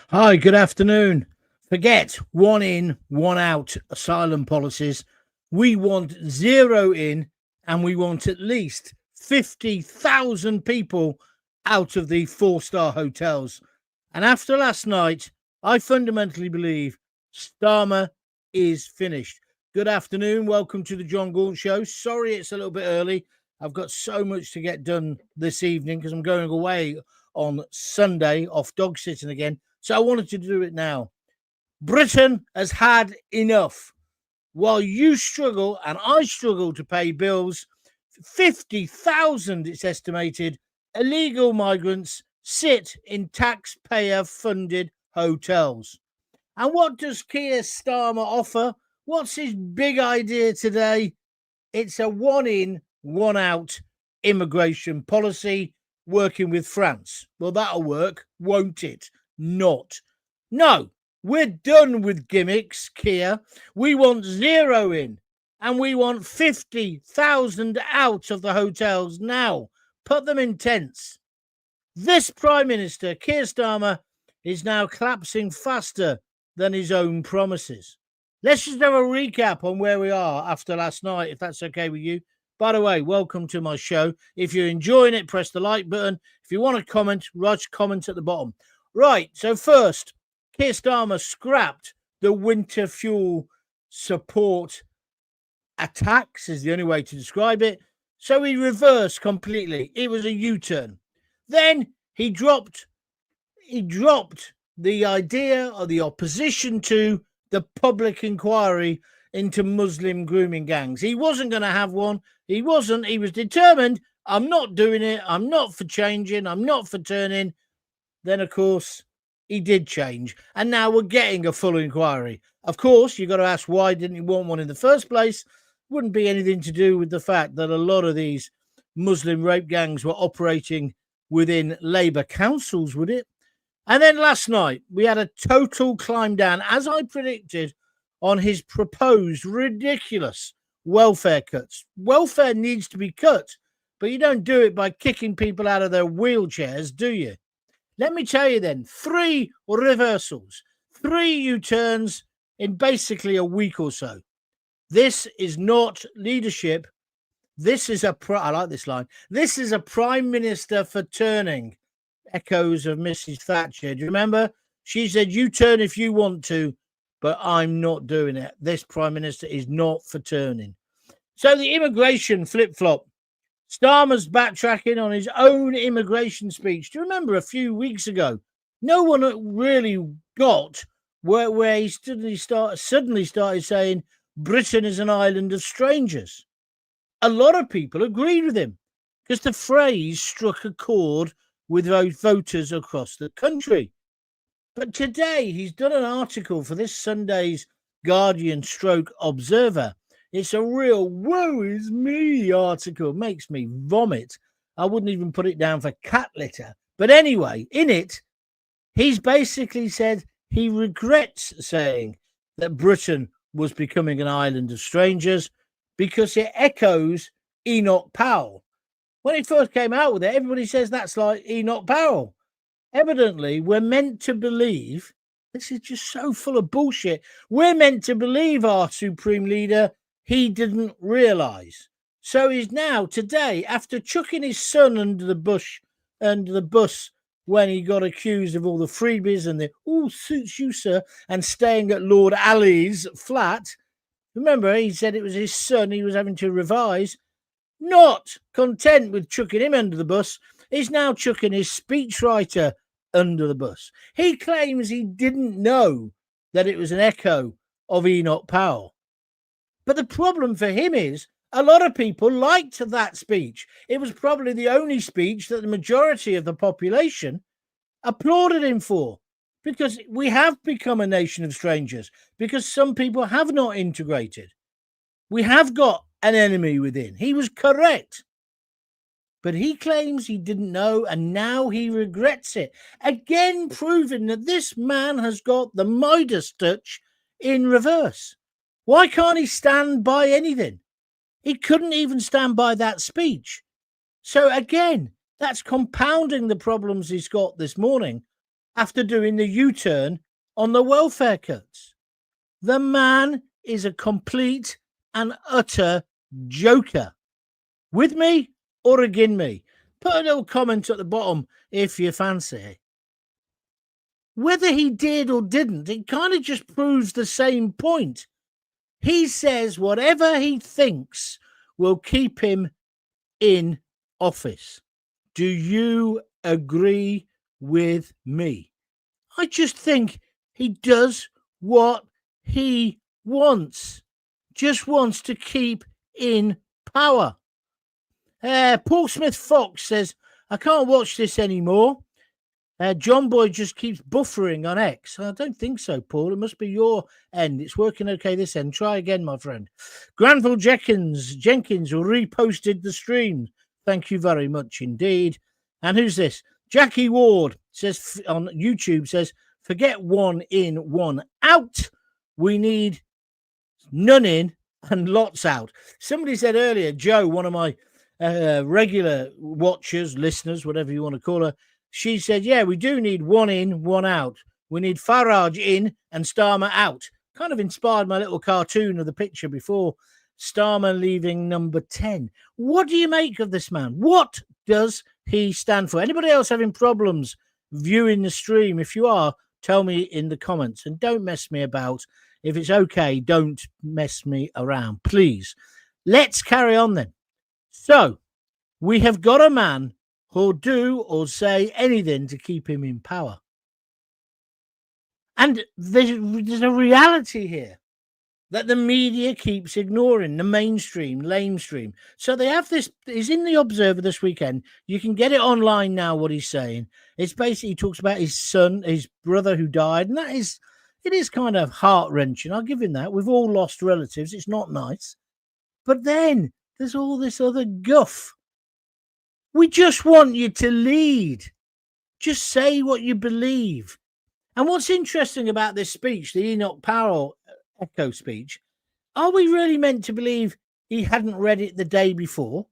Hi, good afternoon. Forget one in, one out asylum policies. We want zero in, and we want at least 50,000 people out of the four-star hotels. And after last night, I fundamentally believe Starmer is finished. Good afternoon. Welcome to the Jon Gaunt Show. Sorry it's a little bit early. I've got so much to get done this evening because I'm going away on Sunday off dog sitting again. So I wanted to do it now. Britain has had enough. While you struggle and I struggle to pay bills, 50,000, it's estimated, illegal migrants sit in taxpayer-funded hotels. And what does Keir Starmer offer? What's his big idea today? It's a one-in, one-out immigration policy working with France. Well, that'll work, won't it? Not. No, we're done with gimmicks, Keir. We want zero in, and we want 50,000 out of the hotels now. Put them in tents. This Prime Minister, Keir Starmer, is now collapsing faster than his own promises. Let's just have a recap on where we are after last night, if that's okay with you. By the way, welcome to my show. If you're enjoying it, press the like button. If you want to comment, write comment at the bottom. Right, so first, Keir Starmer scrapped the winter fuel support attacks, is the only way to describe it. So he reversed completely. It was a U-turn. Then he dropped the idea or the opposition to the public inquiry into Muslim grooming gangs. He wasn't going to have one. He wasn't. He was determined. I'm not doing it. I'm not for changing. I'm not for turning. Then, of course, he did change. And now we're getting a full inquiry. Of course, you've got to ask, why didn't he want one in the first place? Wouldn't be anything to do with the fact that a lot of these Muslim rape gangs were operating within Labour councils, would it? And then last night, we had a total climb down, as I predicted, on his proposed ridiculous welfare cuts. Welfare needs to be cut, but you don't do it by kicking people out of their wheelchairs, do you? Let me tell you then, 3 reversals, 3 U-turns in basically a week or so. This is not leadership. This is I like this line. This is a Prime Minister for turning. Echoes of Mrs. Thatcher. Do you remember? She said, you turn if you want to, but I'm not doing it. This Prime Minister is not for turning. So the immigration flip-flop. Starmer's backtracking on his own immigration speech. Do you remember a few weeks ago? No one really got where he suddenly started saying Britain is an island of strangers. A lot of people agreed with him because the phrase struck a chord with voters across the country. But today he's done an article for this Sunday's Guardian / Observer. It's a real woe is me article. Makes me vomit. I wouldn't even put it down for cat litter. But anyway, in it, he's basically said he regrets saying that Britain was becoming an island of strangers because it echoes Enoch Powell. When he first came out with it, everybody says that's like Enoch Powell. Evidently, we're meant to believe, this is just so full of bullshit, we're meant to believe our supreme leader, he didn't realise. So he's now, today, after chucking his son under the bus when he got accused of all the freebies and the, suits you, sir, and staying at Lord Ali's flat. Remember, he said it was his son he was having to revise. Not content with chucking him under the bus, he's now chucking his speechwriter under the bus. He claims he didn't know that it was an echo of Enoch Powell. But the problem for him is a lot of people liked that speech. It was probably the only speech that the majority of the population applauded him for, because we have become a nation of strangers, because some people have not integrated. We have got an enemy within. He was correct. But he claims he didn't know, and now he regrets it. Again, proving that this man has got the Midas touch in reverse. Why can't he stand by anything? He couldn't even stand by that speech. So again, that's compounding the problems he's got this morning after doing the U-turn on the welfare cuts. The man is a complete and utter joker. With me or against me? Put a little comment at the bottom if you fancy it. Whether he did or didn't, it kind of just proves the same point. He says whatever he thinks will keep him in office. Do you agree with me? I just think he does what he wants. Just wants to keep in power. Paul Smith Fox says, I can't watch this anymore. John Boy just keeps buffering on X. I don't think so, Paul. It must be your end. It's working okay this end. Try again, my friend. Granville Jenkins reposted the stream. Thank you very much indeed. And who's this? Jackie Ward says on YouTube, says, forget one in, one out. We need none in and lots out. Somebody said earlier, Joe, one of my regular watchers, listeners, whatever you want to call her, she said, yeah, we do need one in, one out. We need Farage in and Starmer out. Kind of inspired my little cartoon of the picture before. Starmer leaving number 10. What do you make of this man? What does he stand for? Anybody else having problems viewing the stream? If you are, tell me in the comments. And don't mess me about. If it's okay, don't mess me around, please. Let's carry on then. So, we have got a man who'll do or say anything to keep him in power. And there's a reality here that the media keeps ignoring, the mainstream, lamestream. So they have this, he's in the Observer this weekend. You can get it online now, what he's saying. It's basically, he talks about his son, his brother who died, and it is kind of heart-wrenching. I'll give him that. We've all lost relatives. It's not nice. But then there's all this other guff. We just want you to lead. Just say what you believe. And what's interesting about this speech, the Enoch Powell echo speech, are we really meant to believe he hadn't read it the day before?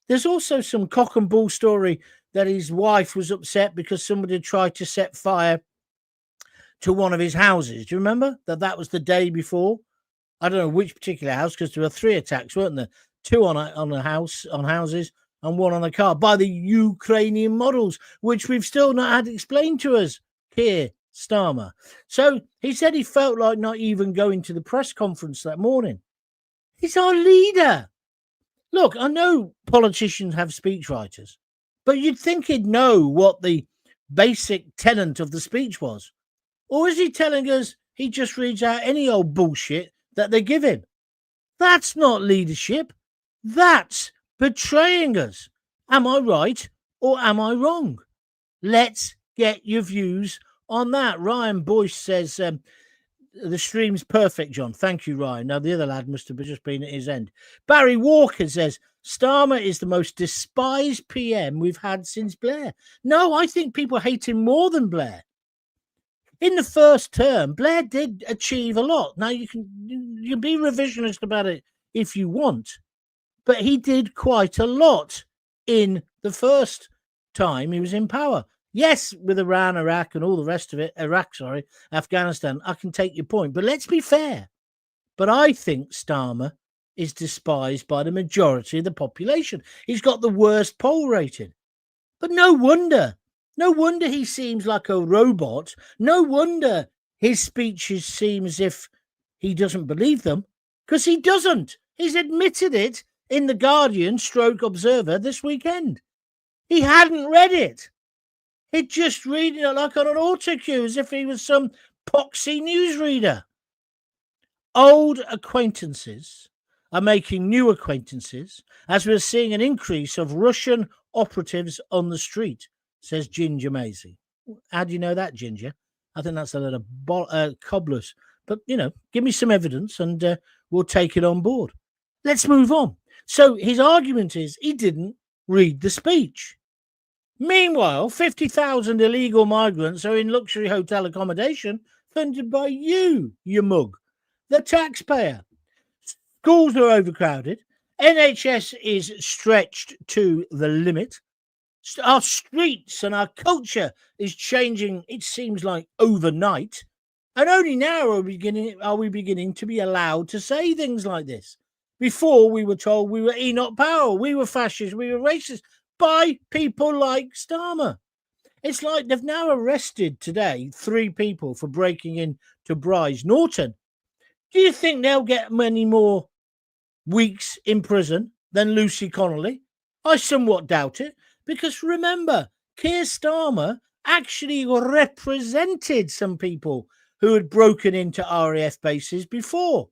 There's also some cock and bull story that his wife was upset because somebody tried to set fire to one of his houses. Do you remember that was the day before? I don't know which particular house, because there were 3 attacks, weren't there? 2 on houses, and 1 on a car by the Ukrainian models, which we've still not had explained to us, Keir Starmer. So he said he felt like not even going to the press conference that morning. He's our leader. Look, I know politicians have speechwriters, but you'd think he'd know what the basic tenet of the speech was. Or is he telling us he just reads out any old bullshit that they give him? That's not leadership. That's betraying us. Am I right or am I wrong? Let's get your views on that. Ryan Boyce says, the stream's perfect, John. Thank you, Ryan. Now, the other lad must have just been at his end. Barry Walker says, Starmer is the most despised PM we've had since Blair. No, I think people hate him more than Blair. In the first term, Blair did achieve a lot. Now, you can be revisionist about it if you want, but he did quite a lot in the first time he was in power. Yes, with Iran, Iraq, and all the rest of it, Afghanistan, I can take your point. But let's be fair. But I think Starmer is despised by the majority of the population. He's got the worst poll rating. But no wonder. No wonder he seems like a robot. No wonder his speeches seem as if he doesn't believe them. Because he doesn't. He's admitted it in the Guardian / Observer this weekend. He hadn't read it. He'd just read it like on an autocue, as if he was some poxy newsreader. Old acquaintances are making new acquaintances, as we're seeing an increase of Russian operatives on the street, says Ginger Maisie. How do you know that, Ginger? I think that's a lot of cobblers. But, give me some evidence and we'll take it on board. Let's move on. So his argument is he didn't read the speech. Meanwhile, 50,000 illegal migrants are in luxury hotel accommodation funded by you mug, the taxpayer. Schools are overcrowded. NHS is stretched to the limit. Our streets and our culture is changing, it seems like, overnight. And only now are we beginning to be allowed to say things like this. Before, we were told we were Enoch Powell, we were fascists, we were racist by people like Starmer. It's like they've now arrested today 3 people for breaking into Bryce Norton. Do you think they'll get many more weeks in prison than Lucy Connolly? I somewhat doubt it, because remember, Keir Starmer actually represented some people who had broken into RAF bases before.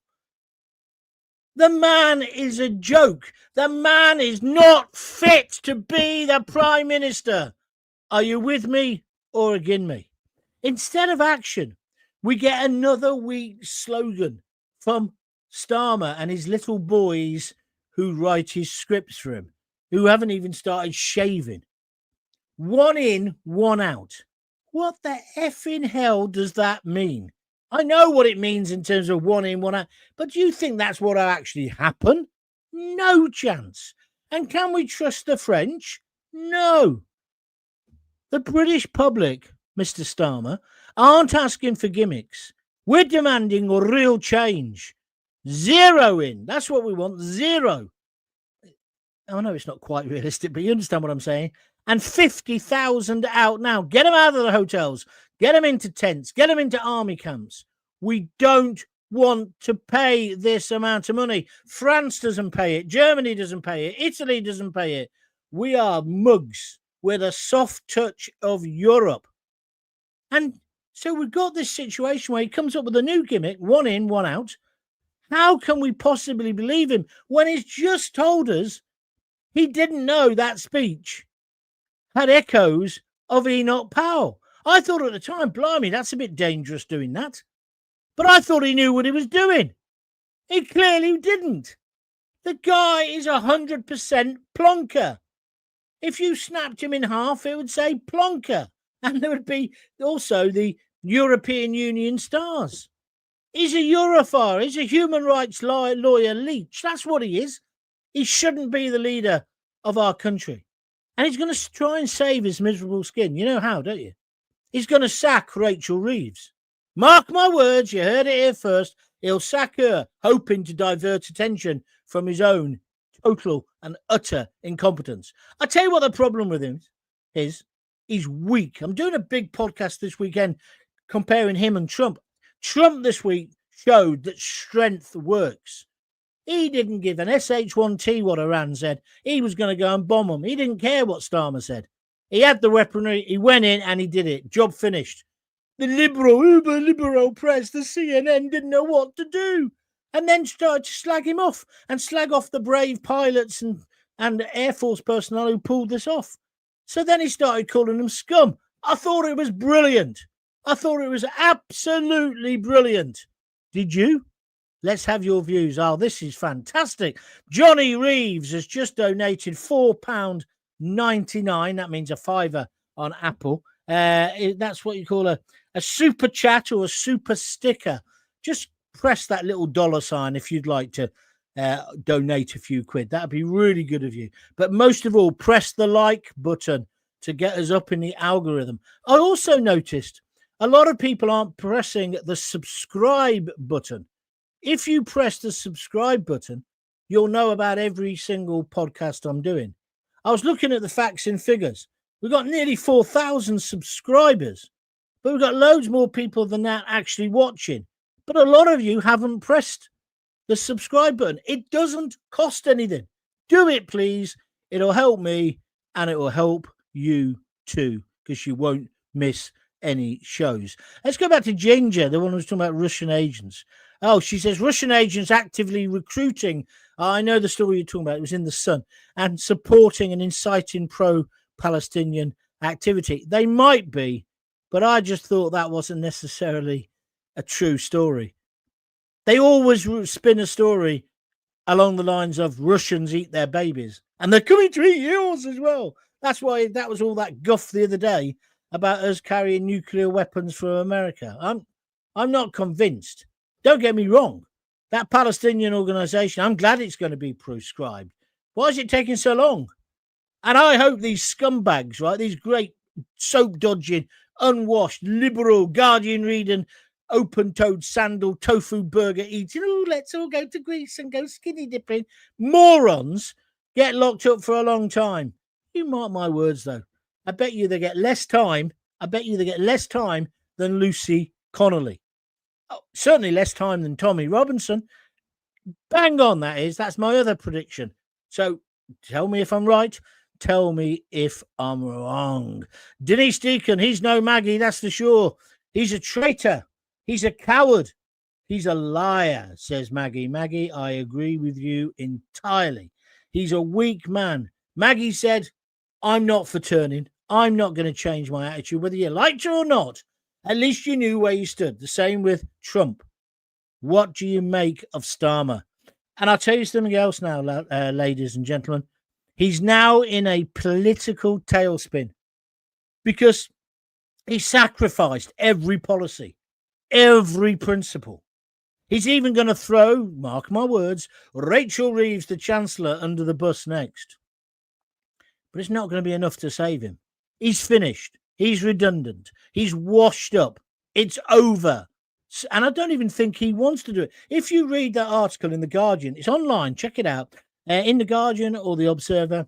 The man is a joke. The man is not fit to be the Prime Minister. Are you with me or against me? Instead of action, we get another weak slogan from Starmer and his little boys who write his scripts for him, who haven't even started shaving. 1 in, 1 out. What the effing hell does that mean? I know what it means in terms of 1 in, 1 out, but do you think that's what will actually happen? No chance. And can we trust the French? No. The British public, Mr. Starmer, aren't asking for gimmicks. We're demanding a real change. 0 in. That's what we want. 0. I know it's not quite realistic, but you understand what I'm saying. And 50,000 out now. Get them out of the hotels. Get them into tents. Get them into army camps. We don't want to pay this amount of money. France doesn't pay it. Germany doesn't pay it. Italy doesn't pay it. We are mugs. We're the soft touch of Europe. And so we've got this situation where he comes up with a new gimmick, 1 in, 1 out. How can we possibly believe him when he's just told us he didn't know that speech had echoes of Enoch Powell? I thought at the time, blimey, that's a bit dangerous doing that. But I thought he knew what he was doing. He clearly didn't. The guy is 100% plonker. If you snapped him in half, it would say plonker. And there would be also the European Union stars. He's a Europhile. He's a human rights lawyer leech. That's what he is. He shouldn't be the leader of our country. And he's going to try and save his miserable skin. You know how, don't you? He's going to sack Rachel Reeves. Mark my words, you heard it here first. He'll sack her, hoping to divert attention from his own total and utter incompetence. I tell you what the problem with him is. He's weak. I'm doing a big podcast this weekend comparing him and Trump. Trump this week showed that strength works. He didn't give an SH1T what Iran said. He was going to go and bomb them. He didn't care what Starmer said. He had the weaponry. He went in and he did it. Job finished. The liberal press, the CNN didn't know what to do. And then started to slag him off and slag off the brave pilots and Air Force personnel who pulled this off. So then he started calling them scum. I thought it was brilliant. I thought it was absolutely brilliant. Did you? Let's have your views. Oh, this is fantastic. Johnny Reeves has just donated £4.99. That means a fiver on Apple. That's what you call a super chat or a super sticker. Just press that little $ if you'd like to donate a few quid. That'd be really good of you. But most of all, press the like button to get us up in the algorithm. I also noticed a lot of people aren't pressing the subscribe button. If you press the subscribe button, you'll know about every single podcast I'm doing. I was looking at the facts and figures. We've got nearly 4,000 subscribers, but we've got loads more people than that actually watching. But a lot of you haven't pressed the subscribe button. It doesn't cost anything. Do it, please. It'll help me and it will help you too, because you won't miss any shows. Let's go back to Ginger, the one who's talking about Russian agents. Oh, she says Russian agents actively recruiting. I know the story you're talking about. It was in The Sun. And supporting and inciting pro-Palestinian activity. They might be, but I just thought that wasn't necessarily a true story. They always spin a story along the lines of Russians eat their babies. And they're coming to eat yours as well. That's why that was all that guff the other day about us carrying nuclear weapons from America. I'm not convinced. Don't get me wrong. That Palestinian organization, I'm glad it's going to be proscribed. Why is it taking so long? And I hope these scumbags, right, these great soap-dodging, unwashed, liberal, Guardian-reading, open-toed sandal, tofu burger eating, oh, let's all go to Greece and go skinny dipping, morons get locked up for a long time. You mark my words, though. I bet you they get less time. I bet you they get less time than Lucy Connolly. Oh, certainly less time than Tommy Robinson. Bang on, that is. That's my other prediction. So tell me if I'm right. Tell me if I'm wrong. Denise Deacon, he's no Maggie, that's for sure. He's a traitor. He's a coward. He's a liar, says Maggie. Maggie, I agree with you entirely. He's a weak man. Maggie said, I'm not for turning. I'm not going to change my attitude, whether you liked it or not. At least you knew where you stood. The same with Trump. What do you make of Starmer? And I'll tell you something else now, ladies and gentlemen. He's now in a political tailspin because he sacrificed every policy, every principle. He's even going to throw, mark my words, Rachel Reeves, the Chancellor, under the bus next. But it's not going to be enough to save him. He's finished. He's redundant. He's washed up. It's over. And I don't even think he wants to do it. If you read that article in The Guardian, it's online, check it out. In The Guardian or The Observer,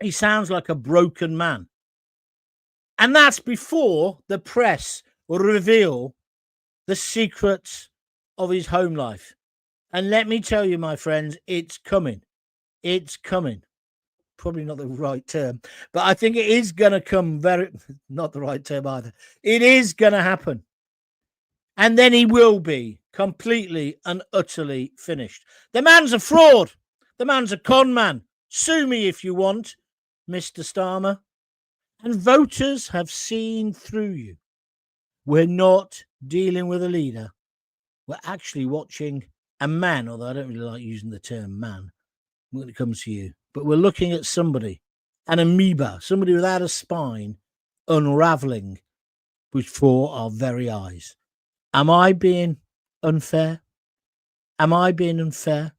he sounds like a broken man. And that's before the press will reveal the secrets of his home life. And let me tell you, my friends, it's coming. It's coming. Probably not the right term, but I think it is going to come not the right term either. It is going to happen. And then he will be completely and utterly finished. The man's a fraud. The man's a con man. Sue me if you want, Mr. Starmer. And voters have seen through you. We're not dealing with a leader. We're actually watching a man, although I don't really like using the term man when it comes to you. But we're looking at somebody, an amoeba, somebody without a spine, unraveling before our very eyes. Am I being unfair? Am I being unfair?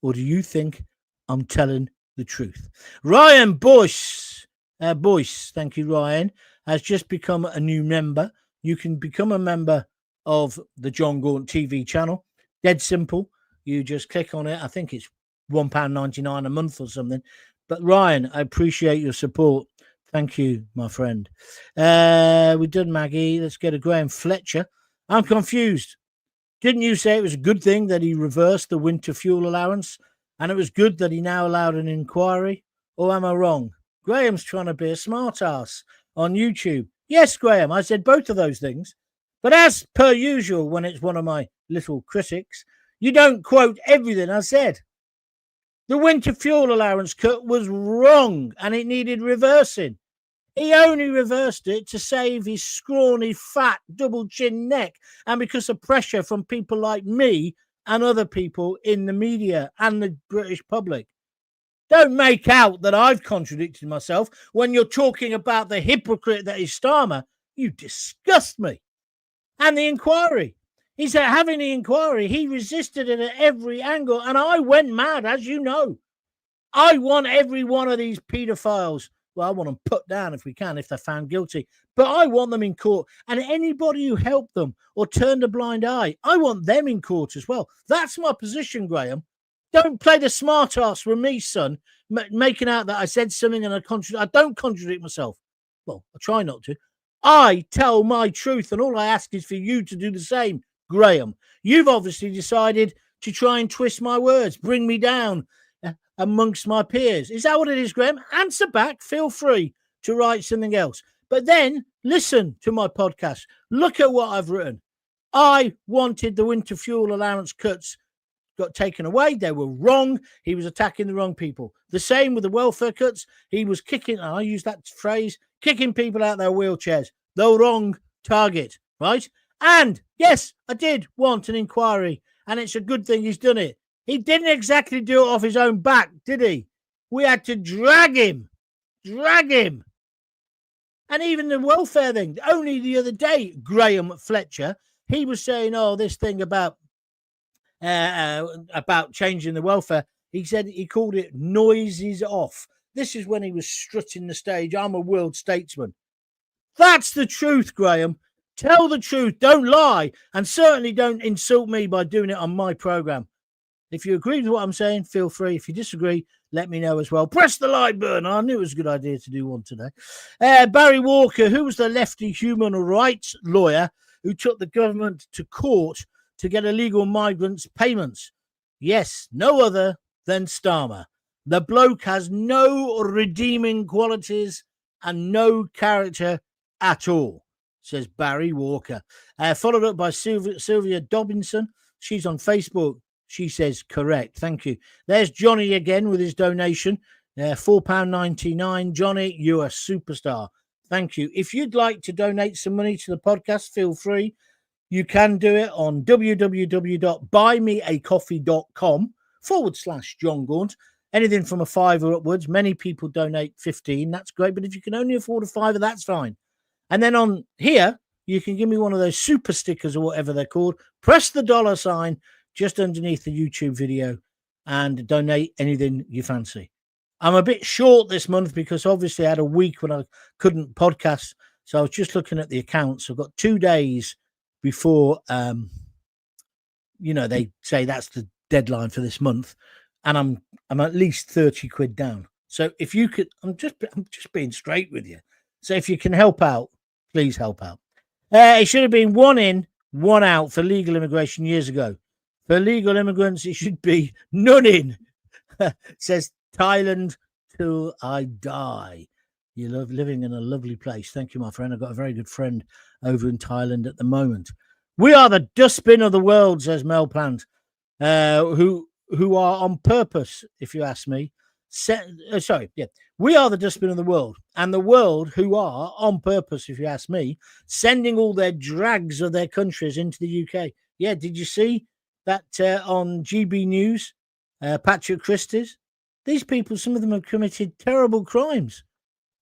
Or do you think I'm telling the truth? Ryan Boyce, thank you, Ryan, has just become a new member. You can become a member of the Jon Gaunt TV channel. Dead simple. You just click on it. I think it's £1.99 a month or something. But Ryan, I appreciate your support. Thank you, my friend. We've done Maggie. Let's get a Graham Fletcher. I'm confused. Didn't you say it was a good thing that he reversed the winter fuel allowance and it was good that he now allowed an inquiry? Or am I wrong? Graham's trying to be a smart ass on YouTube. Yes, Graham, I said both of those things. But as per usual, when it's one of my little critics, you don't quote everything I said. The winter fuel allowance cut was wrong and it needed reversing. He only reversed it to save his scrawny, fat, double-chin neck and because of pressure from people like me and other people in the media and the British public. Don't make out that I've contradicted myself when you're talking about the hypocrite that is Starmer. You disgust me. And the inquiry. He said having the inquiry, he resisted it at every angle, and I went mad, as you know. I want every one of these paedophiles. Well, I want them put down if we can, if they're found guilty. But I want them in court. And anybody who helped them or turned a blind eye, I want them in court as well. That's my position, Graham. Don't play the smart ass with me, son, making out that I said something and I don't contradict myself. Well, I try not to. I tell my truth, and all I ask is for you to do the same, Graham. You've obviously decided to try and twist my words, bring me down amongst my peers. Is that what it is, Graham? Answer back. Feel free to write something else. But then listen to my podcast. Look at what I've written. I wanted the winter fuel allowance cuts got taken away. They were wrong. He was attacking the wrong people. The same with the welfare cuts. He was kicking, I use that phrase, kicking people out their wheelchairs. The wrong target, right? And yes, I did want an inquiry, and it's a good thing he's done it. He didn't exactly do it off his own back, did he? We had to drag him. And even the welfare thing, only the other day, Graham Fletcher, he was saying, oh, this thing about changing the welfare. He said he called it noises off. This is when he was strutting the stage. I'm a world statesman. That's the truth, Graham. Tell the truth. Don't lie. And certainly don't insult me by doing it on my programme. If you agree with what I'm saying, feel free. If you disagree, let me know as well. Press the like button. I knew it was a good idea to do one today. Barry Walker, who was the lefty human rights lawyer who took the government to court to get illegal migrants payments? Yes, no other than Starmer. The bloke has no redeeming qualities and no character at all, says Barry Walker. Followed up by Sylvia Dobinson. She's on Facebook. She says, correct. Thank you. There's Johnny again with his donation. £4.99. Johnny, you're a superstar. Thank you. If you'd like to donate some money to the podcast, feel free. You can do it on www.buymeacoffee.com/Jon Gaunt. Anything from a £5 upwards. Many people donate 15. That's great. But if you can only afford a £5, that's fine. And then on here, you can give me one of those super stickers or whatever they're called. Press the $ just underneath the YouTube video and donate anything you fancy. I'm a bit short this month because obviously I had a week when I couldn't podcast. So I was just looking at the accounts. I've got 2 days before, they say that's the deadline for this month. And I'm at least 30 quid down. So if you could, I'm just being straight with you. So if you can help out, please help out. It should have been 1 in, 1 out for legal immigration years ago. For legal immigrants, it should be none in, says Thailand till I die. You love living in a lovely place. Thank you, my friend. I've got a very good friend over in Thailand at the moment. We are the dustbin of the world, says Mel Plant, who are on purpose, if you ask me. We are the dustbin of the world, and the world who are on purpose, if you ask me, sending all their drags of their countries into the UK. Yeah, did you see that on GB News, Patrick Christie's? These people, some of them have committed terrible crimes.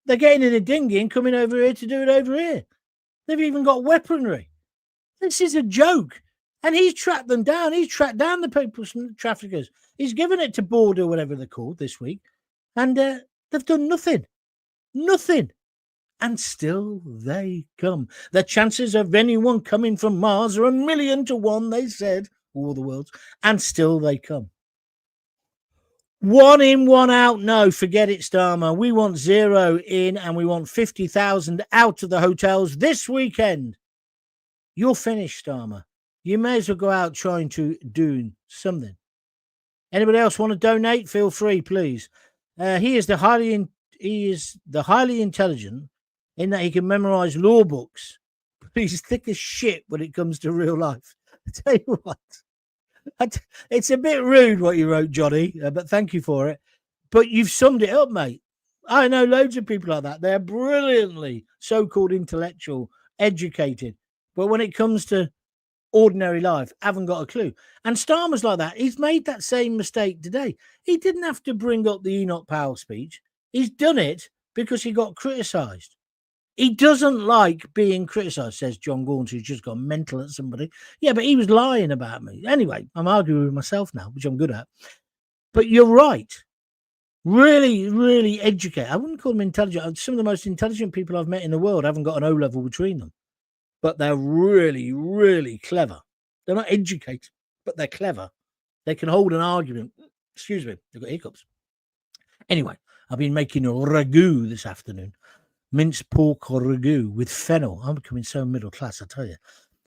They're getting in a dinghy and coming over here to do it over here. They've even got weaponry. This is a joke. And he's tracked them down. He's tracked down the people, some traffickers. He's given it to Border, whatever they're called, this week. And they've done nothing. Nothing. And still they come. The chances of anyone coming from Mars are 1,000,000 to 1, they said, all the worlds. And still they come. 1 in, 1 out. No, forget it, Starmer. We want 0 in and we want 50,000 out of the hotels this weekend. You're finished, Starmer. You may as well go out trying to do something. Anybody else want to donate? Feel free, please. He is the highly intelligent in that he can memorize law books, but he's thick as shit when it comes to real life. I tell you what, it's a bit rude what you wrote, Johnny, but thank you for it. But you've summed it up, mate. I know loads of people like that. They're brilliantly so-called intellectual, educated, but when it comes to ordinary life, haven't got a clue. And Starmer's like that. He's made that same mistake today. He didn't have to bring up the Enoch Powell speech. He's done it because he got criticised. He doesn't like being criticised, says Jon Gaunt, who's just gone mental at somebody. Yeah, but he was lying about me. Anyway, I'm arguing with myself now, which I'm good at. But you're right. Really, really educated. I wouldn't call them intelligent. Some of the most intelligent people I've met in the world haven't got an O-level between them. But they're really, really clever. They're not educated, but they're clever. They can hold an argument. Excuse me, they've got hiccups. Anyway, I've been making a ragu this afternoon. Minced pork or ragu with fennel. I'm becoming so middle class, I tell you.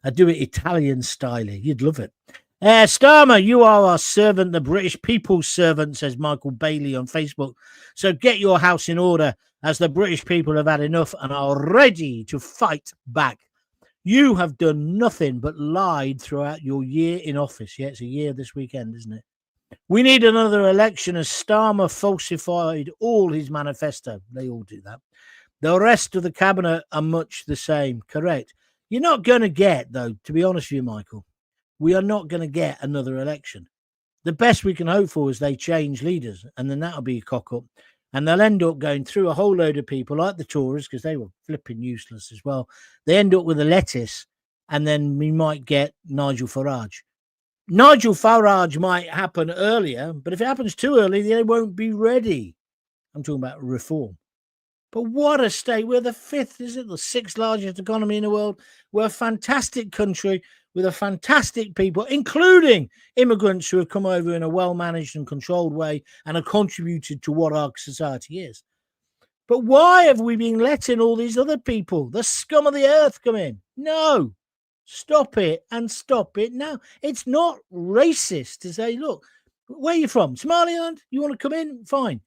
I do it Italian style. You'd love it. Starmer, you are our servant, the British people's servant, says Michael Bailey on Facebook. So get your house in order, as the British people have had enough and are ready to fight back. You have done nothing but lied throughout your year in office. Yeah, it's a year this weekend, isn't it? We need another election, as Starmer falsified all his manifesto. They all do that. The rest of the cabinet are much the same. Correct. You're not going to get, though, to be honest with you, Michael, we are not going to get another election. The best we can hope for is they change leaders, and then that'll be a cock-up. And they'll end up going through a whole load of people like the Tories, because they were flipping useless as well. They end up with a lettuce, and then we might get Nigel Farage. Nigel Farage might happen earlier, but if it happens too early, they won't be ready. I'm talking about reform. But what a state. We're the the sixth largest economy in the world. We're a fantastic country with a fantastic people, including immigrants who have come over in a well-managed and controlled way and have contributed to what our society is. But why have we been letting all these other people, the scum of the earth, come in? No. Stop it and stop it now. It's not racist to say, look, where are you from? Somaliland? You want to come in? Fine.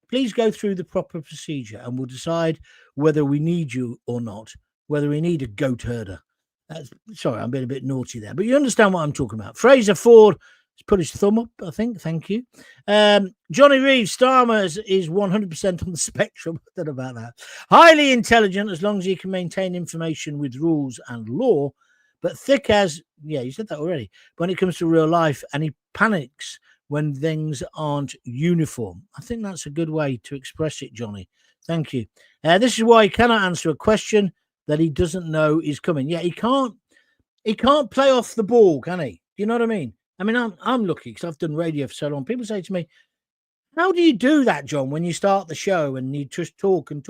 Please go through the proper procedure and we'll decide whether we need you or not, whether we need a goat herder. Sorry, I'm being a bit naughty there, but you understand what I'm talking about. Fraser Ford has put his thumb up, I think. Thank you. Johnny Reeves, Starmer is 100% on the spectrum. I don't know about that. Highly intelligent as long as he can maintain information with rules and law, but thick as, yeah, you said that already, when it comes to real life, and he panics when things aren't uniform. I think that's a good way to express it, Johnny. Thank you. This is why he cannot answer a question that he doesn't know is coming. Yeah, he can't play off the ball, can he? Do you know what I mean? I mean, I'm lucky because I've done radio for so long. People say to me, how do you do that, John, when you start the show and you just talk and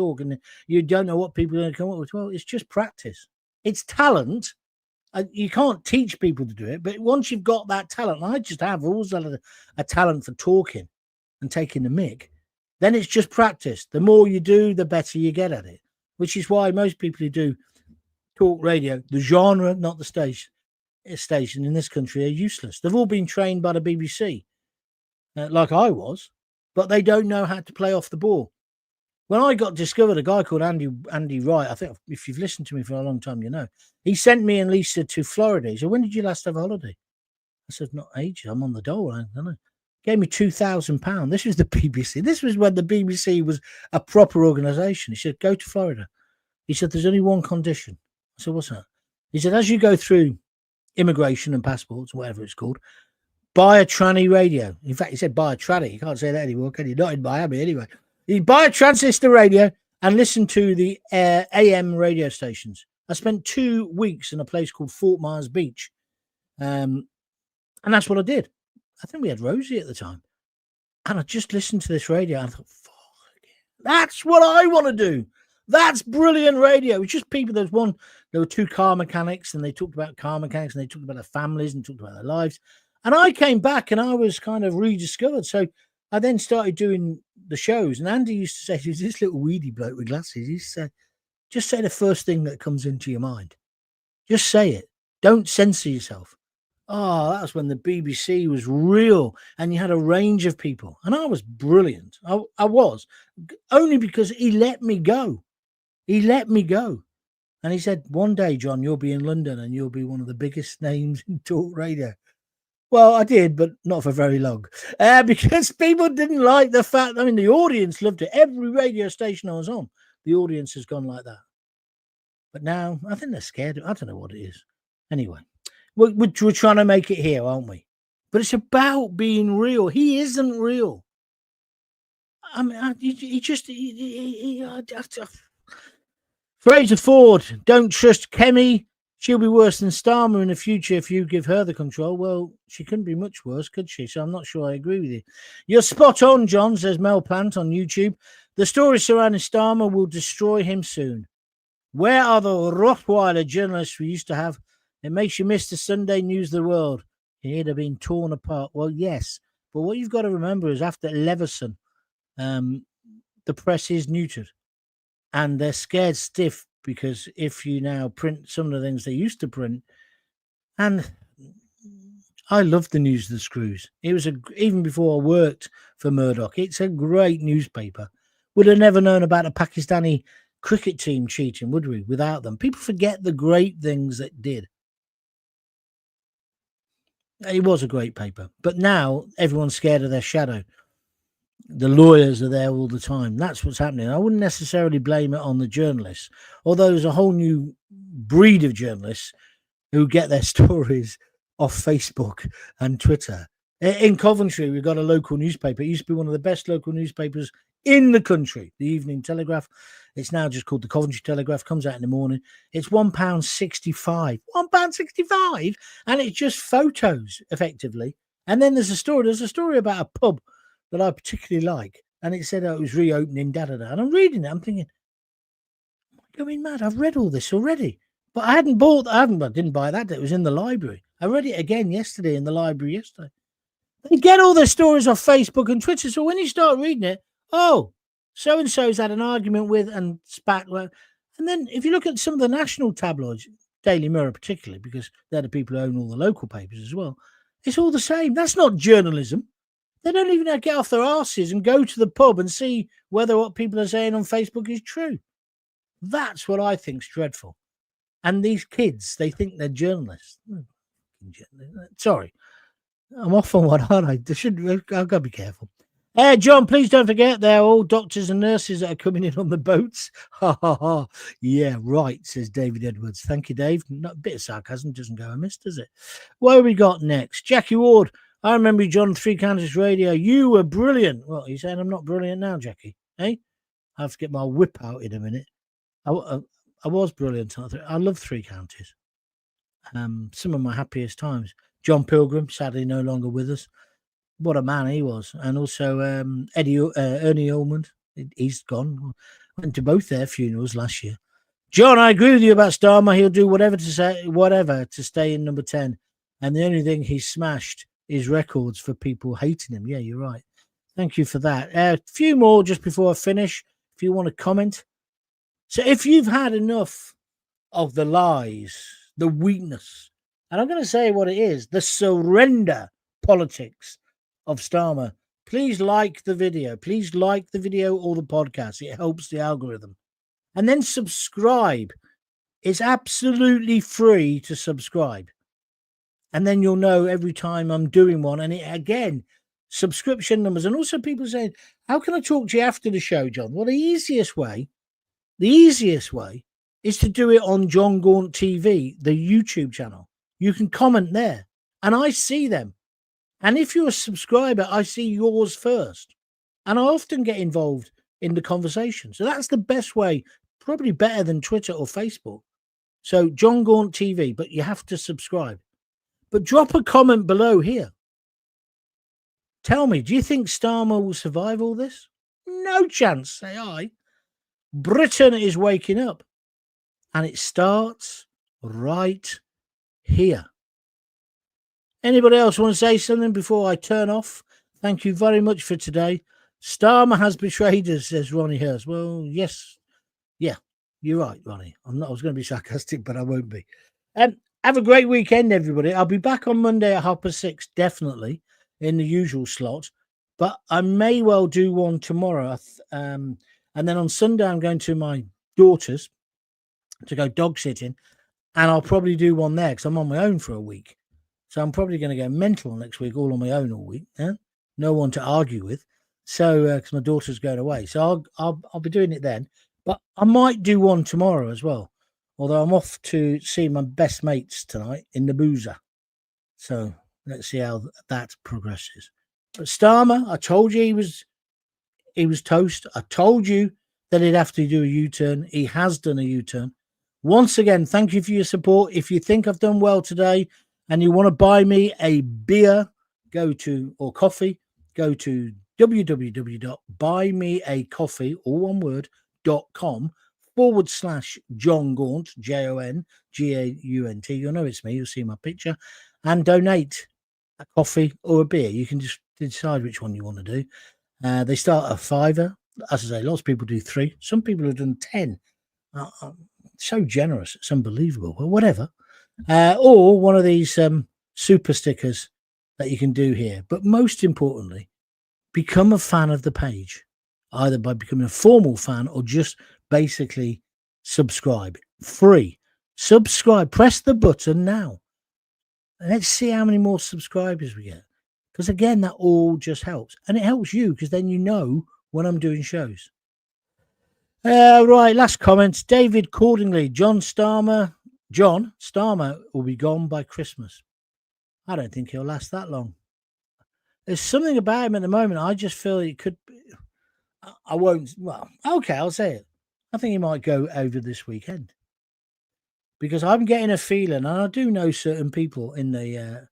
you don't know what people are going to come up with? Well, it's just practice. It's talent. You can't teach people to do it, but once you've got that talent, and I just have always had a talent for talking and taking the mick, then it's just practice. The more you do, the better you get at it, which is why most people who do talk radio, the genre, not the station in this country, are useless. They've all been trained by the BBC, like I was, but they don't know how to play off the ball. When I got discovered, a guy called Andy Wright, I think if you've listened to me for a long time, you know, he sent me and Lisa to Florida. He said, when did you last have a holiday? I said, not ages. I'm on the dole. I don't know. Gave me £2,000. This was the BBC. This was when the BBC was a proper organisation. He said, go to Florida. He said, there's only one condition. I said, what's that? He said, as you go through immigration and passports, whatever it's called, buy a tranny radio. In fact, he said, buy a tranny. You can't say that anymore, can you? Not in Miami anyway. You buy a transistor radio and listen to the AM radio stations. I spent 2 weeks in a place called Fort Myers Beach. And that's what I did. I think we had Rosie at the time. And I just listened to this radio and I thought, fuck, that's what I want to do. That's brilliant radio. It was just people. There were 2 car mechanics and they talked about car mechanics and they talked about their families and talked about their lives. And I came back and I was kind of rediscovered. So I then started doing the shows, and Andy used to say, he was this little weedy bloke with glasses. He used to say, just say the first thing that comes into your mind. Just say it. Don't censor yourself. Oh, that was when the BBC was real and you had a range of people. And I was brilliant. I was. Only because he let me go. He let me go. And he said, one day, John, you'll be in London and you'll be one of the biggest names in talk radio. Well, I did, but not for very long, because people didn't like the fact. I mean, the audience loved it. Every radio station I was on, the audience has gone like that. But now, I think they're scared. I don't know what it is. Anyway, we're trying to make it here, aren't we? But it's about being real. He isn't real. I mean, Fraser Ford, don't trust Kemi. She'll be worse than Starmer in the future if you give her the control. Well, she couldn't be much worse, could she? So I'm not sure I agree with you. You're spot on, John, says Mel Plant on YouTube. The story surrounding Starmer will destroy him soon. Where are the Rottweiler journalists we used to have? It makes you miss the Sunday news of the world. He'd have been torn apart. Well, yes. But what you've got to remember is after Leveson, the press is neutered. And they're scared stiff because if you now print some of the things they used to print, and I loved the News of the Screws. It was even before I worked for Murdoch, it's a great newspaper. Would have never known about a Pakistani cricket team cheating, would we, without them? People forget the great things that did. It was a great paper. But now everyone's scared of their shadow. The lawyers are there all the time. That's what's happening. I wouldn't necessarily blame it on the journalists, although there's a whole new breed of journalists who get their stories off Facebook and Twitter. In Coventry, we've got a local newspaper. It used to be one of the best local newspapers in the country, the Evening Telegraph. It's now just called the Coventry Telegraph. Comes out in the morning. It's £1.65. £1.65, and it's just photos, effectively. And then there's a story. There's a story about a pub that I particularly like. and it said, oh, it was reopening, da-da-da. And I'm reading it. I'm thinking, am I going mad? I've read all this already. But I didn't buy that. It was in the library. I read it again yesterday in the library yesterday. They get all their stories off Facebook and Twitter. So when you start reading it, oh, so-and-so's had an argument with and spat. And then if you look at some of the national tabloids, Daily Mirror particularly, because they're the people who own all the local papers as well, it's all the same. That's not journalism. They don't even get off their arses and go to the pub and see whether what people are saying on Facebook is true. That's what I think's dreadful. And these kids, they think they're journalists. Sorry. I'm off on one, aren't I? I've got to be careful. John, please don't forget they're all doctors and nurses that are coming in on the boats. Ha ha ha. Yeah, right, says David Edwards. Thank you, Dave. Not a bit of sarcasm doesn't go amiss, does it? What have we got next? Jackie Ward. I remember you, John, Three Counties Radio. You were brilliant. Well, are you saying I'm not brilliant now, Jackie? I have to get my whip out in a minute. I was brilliant. I love Three Counties. Some of my happiest times. John Pilgrim, sadly no longer with us. What a man he was. And also Ernie Ullman, he's gone. Went to both their funerals last year. John, I agree with you about Starmer. He'll do whatever to stay in number 10. And the only thing he's smashed is records for people hating him. Yeah, you're right. Thank you for that. A few more just before I finish, if you want to comment. So if you've had enough of the lies, the weakness, and I'm going to say what it is, the surrender politics of Starmer, please like the video. Please like the video or the podcast. It helps the algorithm. And then subscribe. It's absolutely free to subscribe. And then you'll know every time I'm doing one. And again, subscription numbers. And also people saying, how can I talk to you after the show, John? Well, the easiest way is to do it on Jon Gaunt TV, the YouTube channel. You can comment there and I see them. And if you're a subscriber, I see yours first. And I often get involved in the conversation. So that's the best way, probably better than Twitter or Facebook. So Jon Gaunt TV, but you have to subscribe. But drop a comment below here. Tell me, do you think Starmer will survive all this? No chance, say I. Britain is waking up. And it starts right here. Anybody else want to say something before I turn off? Thank you very much for today. Starmer has betrayed us, says Ronnie Hurst. Well, yes. Yeah, you're right, Ronnie. I was going to be sarcastic, but I won't be. Have a great weekend, everybody. I'll be back on Monday at 6:30, definitely, in the usual slot. But I may well do one tomorrow. And then on Sunday, I'm going to my daughter's to go dog sitting. And I'll probably do one there because I'm on my own for a week. So I'm probably going to go mental next week, all on my own all week. Yeah? No one to argue with. So, because my daughter's going away. So I'll be doing it then. But I might do one tomorrow as well. Although I'm off to see my best mates tonight in the Boozer. So let's see how that progresses. But Starmer, I told you he was toast. I told you that he'd have to do a U-turn. He has done a U-turn. Once again, thank you for your support. If you think I've done well today and you want to buy me a beer, or coffee, go to www.buymeacoffee, all one word, .com/Jon Gaunt, JONGAUNT. You'll know it's me. You'll see my picture and donate a coffee or a beer. You can just decide which one you want to do. They start at £5. As I say, lots of people do 3. Some people have done 10. So generous. It's unbelievable. Well, whatever. Or one of these super stickers that you can do here. But most importantly, become a fan of the page, either by becoming a formal fan or just basically subscribe. Free. Subscribe. Press the button now. Let's see how many more subscribers we get. Because again, that all just helps. And it helps you because then you know when I'm doing shows. Right, last comment. David Cordingley. Jon Starmer will be gone by Christmas. I don't think he'll last that long. There's something about him at the moment. I just feel it could be. I won't. Well, okay, I'll say it. I think he might go over this weekend. Because I'm getting a feeling, and I do know certain people in the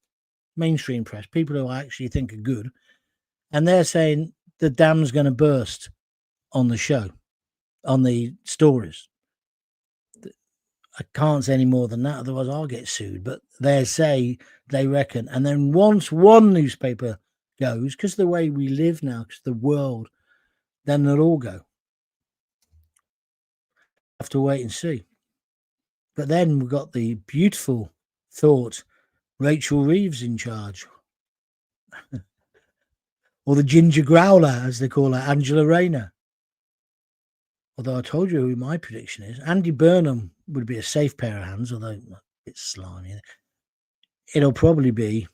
mainstream press, people who I actually think are good, and they're saying the dam's going to burst on the show, on the stories. I can't say any more than that, otherwise I'll get sued. But they reckon. And then once one newspaper goes, because the way we live now, because the world, then they'll all go. Have to wait and see. But then we've got the beautiful thought, Rachel Reeves in charge. Or the ginger growler, as they call her, Angela Rayner. Although I told you who my prediction is. Andy Burnham would be a safe pair of hands, although a bit slimy. It'll probably be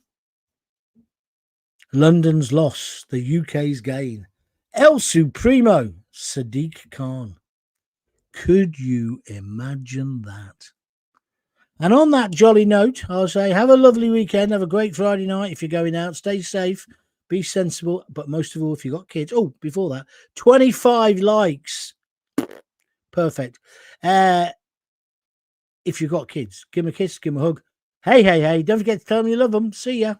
London's loss, the UK's gain. El Supremo, Sadiq Khan. Could you imagine that? And on that jolly note, I'll say have a lovely weekend. Have a great Friday night if you're going out. Stay safe, be sensible. But most of all, if you've got kids. Oh, before that, 25 likes. Perfect. If you've got kids, give them a kiss, give them a hug. Hey, don't forget to tell them you love them. See ya.